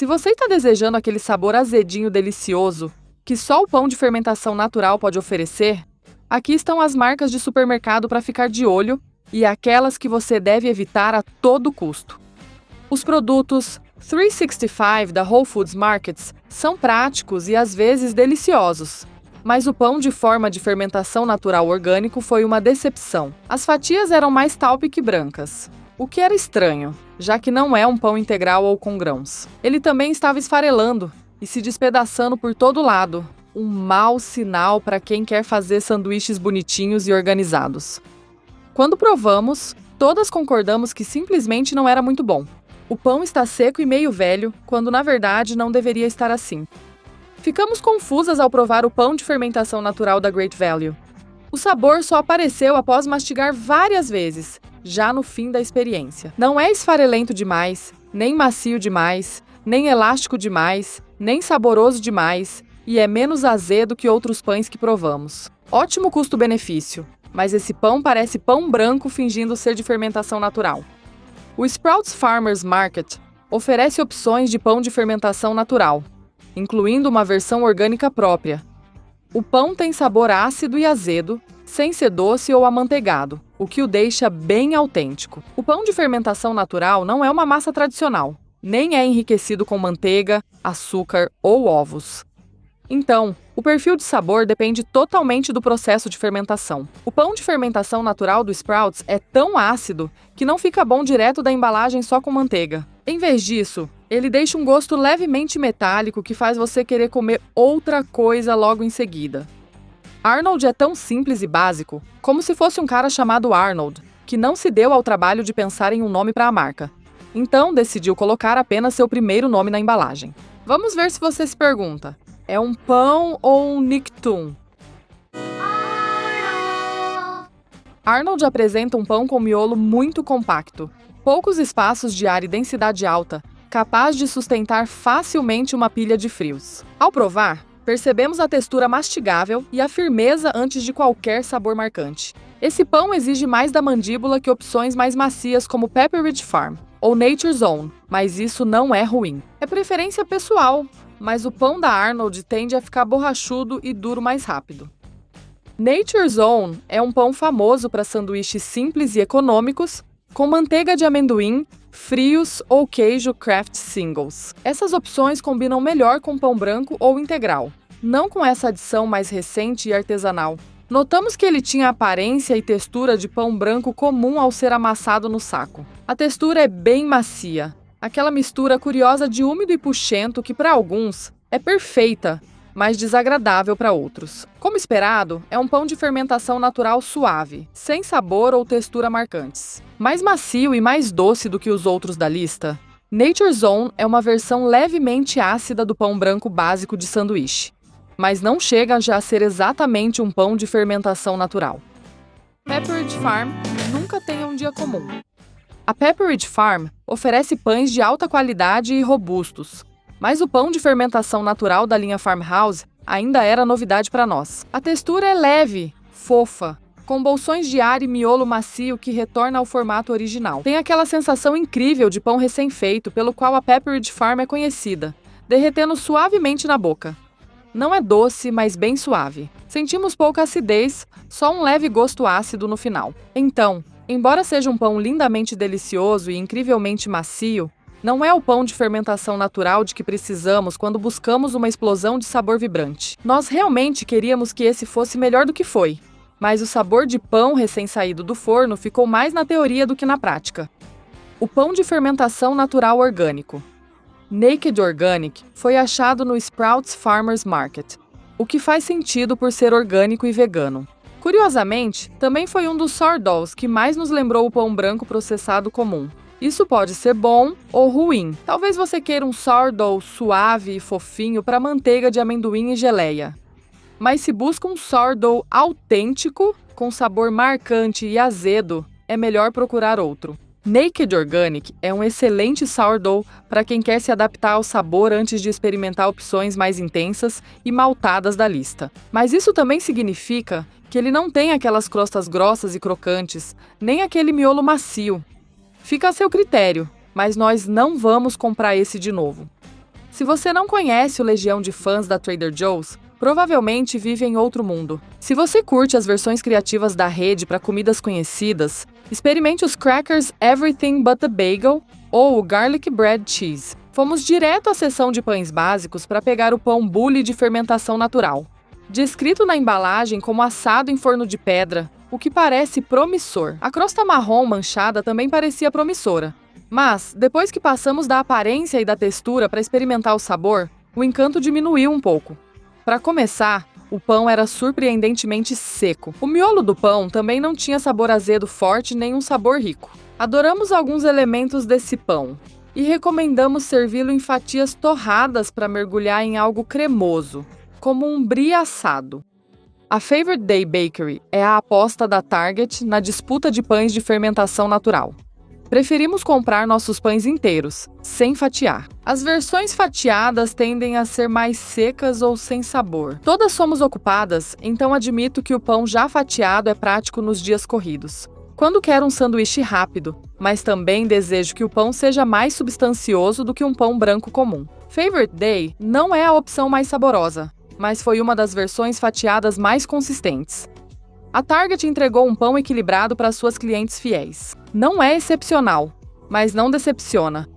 Se você está desejando aquele sabor azedinho delicioso que só o pão de fermentação natural pode oferecer, aqui estão as marcas de supermercado para ficar de olho e aquelas que você deve evitar a todo custo. Os produtos 365 da Whole Foods Markets são práticos e às vezes deliciosos, mas o pão de forma de fermentação natural orgânico foi uma decepção. As fatias eram mais talpe que brancas, o que era estranho, já que não é um pão integral ou com grãos. Ele também estava esfarelando e se despedaçando por todo lado, um mau sinal para quem quer fazer sanduíches bonitinhos e organizados. Quando provamos, todas concordamos que simplesmente não era muito bom. O pão está seco e meio velho, quando na verdade não deveria estar assim. Ficamos confusas ao provar o pão de fermentação natural da Great Value. O sabor só apareceu após mastigar várias vezes, já no fim da experiência. Não é esfarelento demais, nem macio demais, nem elástico demais, nem saboroso demais, e é menos azedo que outros pães que provamos. Ótimo custo-benefício, mas esse pão parece pão branco fingindo ser de fermentação natural. O Sprouts Farmers Market oferece opções de pão de fermentação natural, incluindo uma versão orgânica própria. O pão tem sabor ácido e azedo, sem ser doce ou amanteigado, o que o deixa bem autêntico. O pão de fermentação natural não é uma massa tradicional, nem é enriquecido com manteiga, açúcar ou ovos. Então, o perfil de sabor depende totalmente do processo de fermentação. O pão de fermentação natural do Sprouts é tão ácido que não fica bom direto da embalagem só com manteiga. Em vez disso, ele deixa um gosto levemente metálico que faz você querer comer outra coisa logo em seguida. Arnold é tão simples e básico, como se fosse um cara chamado Arnold, que não se deu ao trabalho de pensar em um nome para a marca. Então, decidiu colocar apenas seu primeiro nome na embalagem. Vamos ver se você se pergunta: é um pão ou um Nicktoon? Arnold apresenta um pão com miolo muito compacto, poucos espaços de ar e densidade alta, capaz de sustentar facilmente uma pilha de frios. Ao provar, percebemos a textura mastigável e a firmeza antes de qualquer sabor marcante. Esse pão exige mais da mandíbula que opções mais macias como Pepperidge Farm ou Nature's Own, mas isso não é ruim. É preferência pessoal, mas o pão da Arnold tende a ficar borrachudo e duro mais rápido. Nature's Own é um pão famoso para sanduíches simples e econômicos, com manteiga de amendoim, frios ou queijo Kraft Singles. Essas opções combinam melhor com pão branco ou integral, não com essa adição mais recente e artesanal. Notamos que ele tinha a aparência e textura de pão branco comum ao ser amassado no saco. A textura é bem macia, aquela mistura curiosa de úmido e puxento que para alguns é perfeita, mas desagradável para outros. Como esperado, é um pão de fermentação natural suave, sem sabor ou textura marcantes. Mais macio e mais doce do que os outros da lista, Nature's Own é uma versão levemente ácida do pão branco básico de sanduíche, mas não chega já a ser exatamente um pão de fermentação natural. Pepperidge Farm nunca tem um dia comum. A Pepperidge Farm oferece pães de alta qualidade e robustos, mas o pão de fermentação natural da linha Farmhouse ainda era novidade para nós. A textura é leve, fofa, com bolsões de ar e miolo macio que retorna ao formato original. Tem aquela sensação incrível de pão recém-feito pelo qual a Pepperidge Farm é conhecida, derretendo suavemente na boca. Não é doce, mas bem suave. Sentimos pouca acidez, só um leve gosto ácido no final. Então, embora seja um pão lindamente delicioso e incrivelmente macio, não é o pão de fermentação natural de que precisamos quando buscamos uma explosão de sabor vibrante. Nós realmente queríamos que esse fosse melhor do que foi, mas o sabor de pão recém-saído do forno ficou mais na teoria do que na prática. O pão de fermentação natural orgânico, Naked Organic, foi achado no Sprouts Farmers Market, o que faz sentido por ser orgânico e vegano. Curiosamente, também foi um dos sourdoughs que mais nos lembrou o pão branco processado comum. Isso pode ser bom ou ruim. Talvez você queira um sourdough suave e fofinho para manteiga de amendoim e geleia. Mas se busca um sourdough autêntico, com sabor marcante e azedo, é melhor procurar outro. Naked Organic é um excelente sourdough para quem quer se adaptar ao sabor antes de experimentar opções mais intensas e maltadas da lista. Mas isso também significa que ele não tem aquelas crostas grossas e crocantes, nem aquele miolo macio. Fica a seu critério, mas nós não vamos comprar esse de novo. Se você não conhece o legião de fãs da Trader Joe's, provavelmente vive em outro mundo. Se você curte as versões criativas da rede para comidas conhecidas, experimente os crackers Everything But the Bagel ou o Garlic Bread Cheese. Fomos direto à seção de pães básicos para pegar o pão Bully de fermentação natural. Descrito na embalagem como assado em forno de pedra, o que parece promissor. A crosta marrom manchada também parecia promissora. Mas, depois que passamos da aparência e da textura para experimentar o sabor, o encanto diminuiu um pouco. Para começar, o pão era surpreendentemente seco. O miolo do pão também não tinha sabor azedo forte nem um sabor rico. Adoramos alguns elementos desse pão e recomendamos servi-lo em fatias torradas para mergulhar em algo cremoso, como um brie assado. A Favorite Day Bakery é a aposta da Target na disputa de pães de fermentação natural. Preferimos comprar nossos pães inteiros, sem fatiar. As versões fatiadas tendem a ser mais secas ou sem sabor. Todas somos ocupadas, então admito que o pão já fatiado é prático nos dias corridos. Quando quero um sanduíche rápido, mas também desejo que o pão seja mais substancioso do que um pão branco comum. Favorite Day não é a opção mais saborosa, mas foi uma das versões fatiadas mais consistentes. A Target entregou um pão equilibrado para suas clientes fiéis. Não é excepcional, mas não decepciona.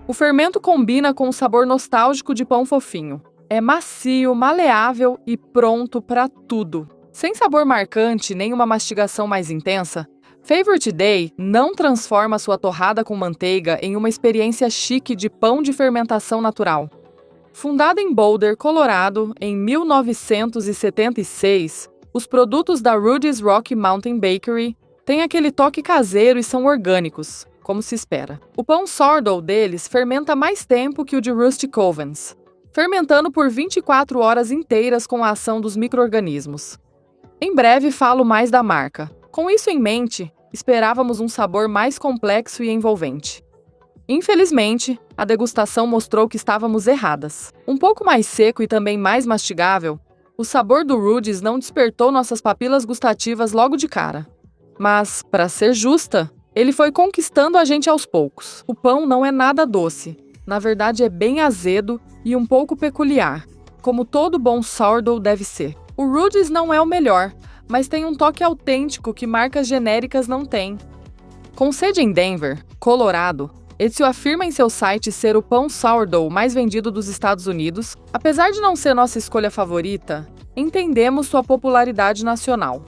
O fermento combina com o sabor nostálgico de pão fofinho. É macio, maleável e pronto para tudo. Sem sabor marcante nem uma mastigação mais intensa, Favorite Day não transforma sua torrada com manteiga em uma experiência chique de pão de fermentação natural. Fundada em Boulder, Colorado, em 1976, os produtos da Rudy's Rocky Mountain Bakery têm aquele toque caseiro e são orgânicos, como se espera. O pão sourdough deles fermenta mais tempo que o de Rustic Ovens, fermentando por 24 horas inteiras com a ação dos micro-organismos. Em breve falo mais da marca. Com isso em mente, esperávamos um sabor mais complexo e envolvente. Infelizmente, a degustação mostrou que estávamos erradas. Um pouco mais seco e também mais mastigável, o sabor do Rudy's não despertou nossas papilas gustativas logo de cara. Mas, para ser justa, ele foi conquistando a gente aos poucos. O pão não é nada doce. Na verdade, é bem azedo e um pouco peculiar, como todo bom sourdough deve ser. O Rudy's não é o melhor, mas tem um toque autêntico que marcas genéricas não têm. Com sede em Denver, Colorado, Ezio afirma em seu site ser o pão sourdough mais vendido dos Estados Unidos. Apesar de não ser nossa escolha favorita, entendemos sua popularidade nacional.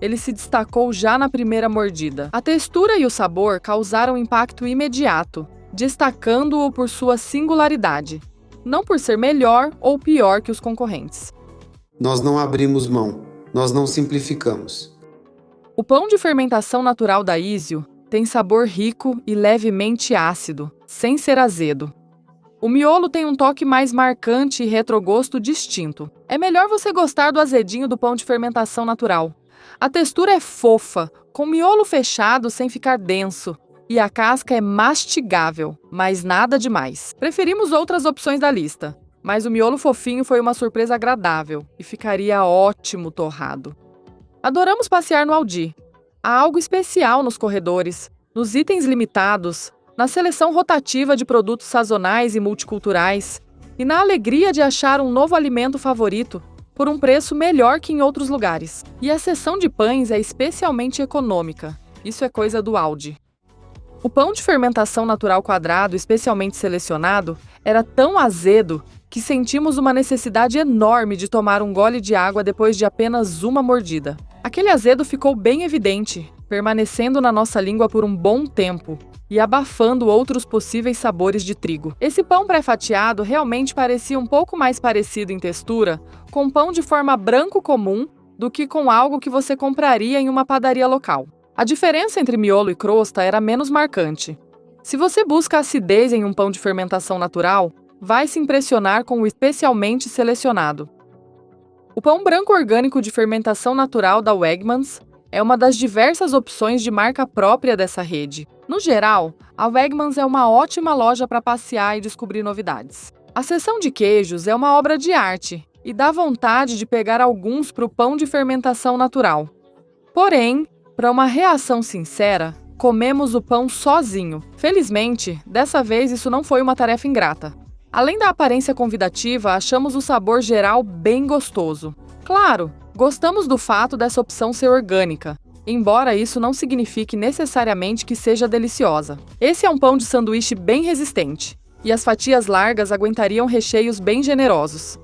Ele se destacou já na primeira mordida. A textura e o sabor causaram impacto imediato, destacando-o por sua singularidade, não por ser melhor ou pior que os concorrentes. Nós não abrimos mão, nós não simplificamos. O pão de fermentação natural da Ezio tem sabor rico e levemente ácido, sem ser azedo. O miolo tem um toque mais marcante e retrogosto distinto. É melhor você gostar do azedinho do pão de fermentação natural. A textura é fofa, com miolo fechado sem ficar denso, e a casca é mastigável, mas nada demais. Preferimos outras opções da lista, mas o miolo fofinho foi uma surpresa agradável e ficaria ótimo torrado. Adoramos passear no Aldi. Há algo especial nos corredores, nos itens limitados, na seleção rotativa de produtos sazonais e multiculturais, e na alegria de achar um novo alimento favorito por um preço melhor que em outros lugares. E a seção de pães é especialmente econômica. Isso é coisa do Aldi. O pão de fermentação natural quadrado, especialmente selecionado, era tão azedo que sentimos uma necessidade enorme de tomar um gole de água depois de apenas uma mordida. Aquele azedo ficou bem evidente, permanecendo na nossa língua por um bom tempo e abafando outros possíveis sabores de trigo. Esse pão pré-fatiado realmente parecia um pouco mais parecido em textura com pão de forma branco comum do que com algo que você compraria em uma padaria local. A diferença entre miolo e crosta era menos marcante. Se você busca acidez em um pão de fermentação natural, vai se impressionar com o especialmente selecionado. O pão branco orgânico de fermentação natural da Wegmans é uma das diversas opções de marca própria dessa rede. No geral, a Wegmans é uma ótima loja para passear e descobrir novidades. A seção de queijos é uma obra de arte e dá vontade de pegar alguns para o pão de fermentação natural. Porém, para uma reação sincera, comemos o pão sozinho. Felizmente, dessa vez isso não foi uma tarefa ingrata. Além da aparência convidativa, achamos o sabor geral bem gostoso. Claro, gostamos do fato dessa opção ser orgânica, embora isso não signifique necessariamente que seja deliciosa. Esse é um pão de sanduíche bem resistente, e as fatias largas aguentariam recheios bem generosos.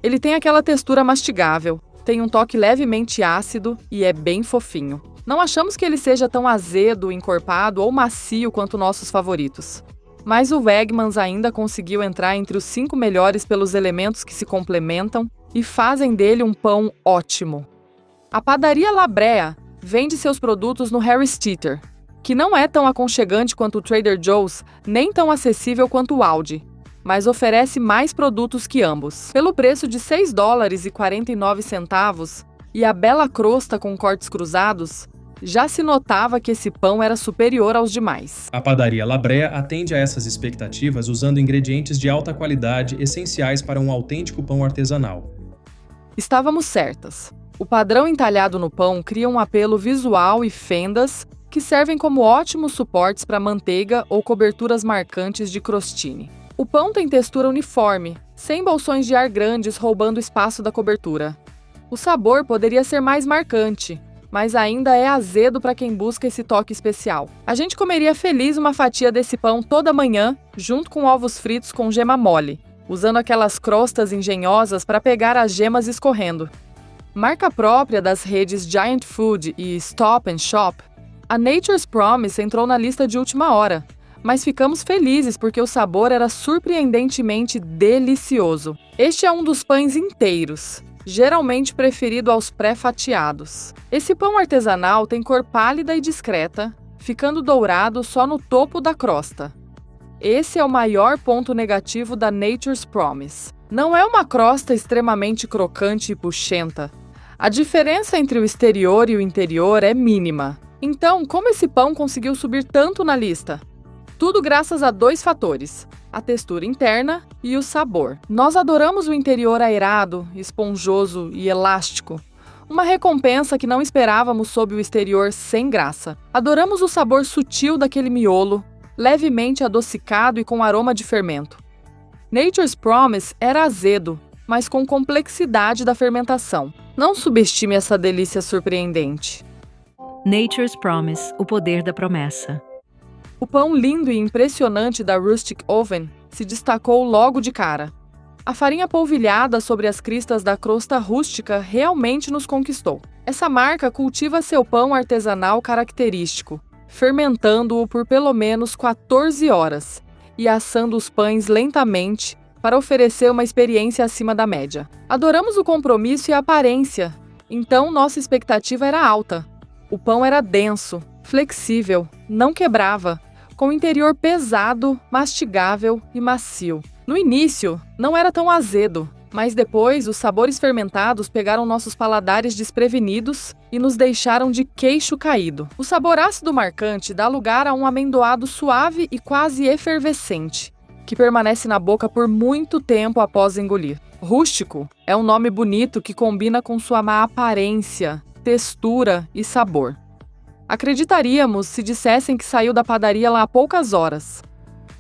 Ele tem aquela textura mastigável, tem um toque levemente ácido e é bem fofinho. Não achamos que ele seja tão azedo, encorpado ou macio quanto nossos favoritos. Mas o Wegmans ainda conseguiu entrar entre os 5 melhores pelos elementos que se complementam e fazem dele um pão ótimo. A padaria La Brea vende seus produtos no Harris Teeter, que não é tão aconchegante quanto o Trader Joe's, nem tão acessível quanto o Aldi, mas oferece mais produtos que ambos. Pelo preço de $6,49 e a bela crosta com cortes cruzados, já se notava que esse pão era superior aos demais. A padaria La Brea atende a essas expectativas usando ingredientes de alta qualidade essenciais para um autêntico pão artesanal. Estávamos certas. O padrão entalhado no pão cria um apelo visual e fendas que servem como ótimos suportes para manteiga ou coberturas marcantes de crostini. O pão tem textura uniforme, sem bolsões de ar grandes roubando espaço da cobertura. O sabor poderia ser mais marcante, mas ainda é azedo para quem busca esse toque especial. A gente comeria feliz uma fatia desse pão toda manhã, junto com ovos fritos com gema mole, usando aquelas crostas engenhosas para pegar as gemas escorrendo. Marca própria das redes Giant Food e Stop and Shop, a Nature's Promise entrou na lista de última hora, mas ficamos felizes porque o sabor era surpreendentemente delicioso. Este é um dos pães inteiros, geralmente preferido aos pré-fatiados. Esse pão artesanal tem cor pálida e discreta, ficando dourado só no topo da crosta. Esse é o maior ponto negativo da Nature's Promise. Não é uma crosta extremamente crocante e puxenta. A diferença entre o exterior e o interior é mínima. Então, como esse pão conseguiu subir tanto na lista? Tudo graças a 2 fatores: a textura interna e o sabor. Nós adoramos o interior aerado, esponjoso e elástico. Uma recompensa que não esperávamos sob o exterior sem graça. Adoramos o sabor sutil daquele miolo, levemente adocicado e com aroma de fermento. Nature's Promise era azedo, mas com complexidade da fermentação. Não subestime essa delícia surpreendente. Nature's Promise, o poder da promessa. O pão lindo e impressionante da Rustic Oven se destacou logo de cara. A farinha polvilhada sobre as cristas da crosta rústica realmente nos conquistou. Essa marca cultiva seu pão artesanal característico, fermentando-o por pelo menos 14 horas e assando os pães lentamente para oferecer uma experiência acima da média. Adoramos o compromisso e a aparência, então nossa expectativa era alta. O pão era denso, flexível, não quebrava, com o interior pesado, mastigável e macio. No início, não era tão azedo, mas depois os sabores fermentados pegaram nossos paladares desprevenidos e nos deixaram de queixo caído. O sabor ácido marcante dá lugar a um amendoado suave e quase efervescente, que permanece na boca por muito tempo após engolir. Rústico é um nome bonito que combina com sua má aparência, textura e sabor. Acreditaríamos se dissessem que saiu da padaria lá há poucas horas.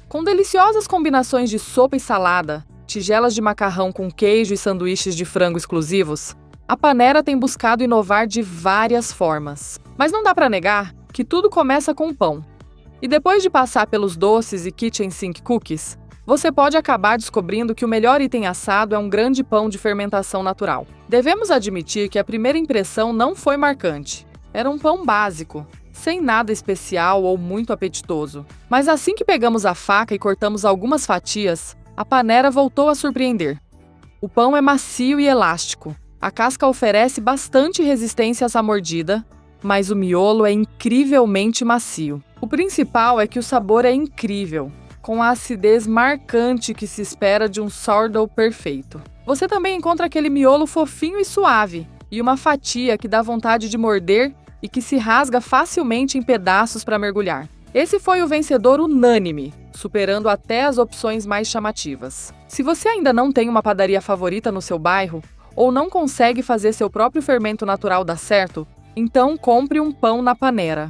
Com deliciosas combinações de sopa e salada, tigelas de macarrão com queijo e sanduíches de frango exclusivos, a Panera tem buscado inovar de várias formas. Mas não dá para negar que tudo começa com o pão. E depois de passar pelos doces e kitchen sink cookies, você pode acabar descobrindo que o melhor item assado é um grande pão de fermentação natural. Devemos admitir que a primeira impressão não foi marcante. Era um pão básico, sem nada especial ou muito apetitoso. Mas assim que pegamos a faca e cortamos algumas fatias, a Panera voltou a surpreender. O pão é macio e elástico. A casca oferece bastante resistência a essa mordida, mas o miolo é incrivelmente macio. O principal é que o sabor é incrível, com a acidez marcante que se espera de um sourdough perfeito. Você também encontra aquele miolo fofinho e suave, e uma fatia que dá vontade de morder e que se rasga facilmente em pedaços para mergulhar. Esse foi o vencedor unânime, superando até as opções mais chamativas. Se você ainda não tem uma padaria favorita no seu bairro, ou não consegue fazer seu próprio fermento natural dar certo, então compre um pão na Panera.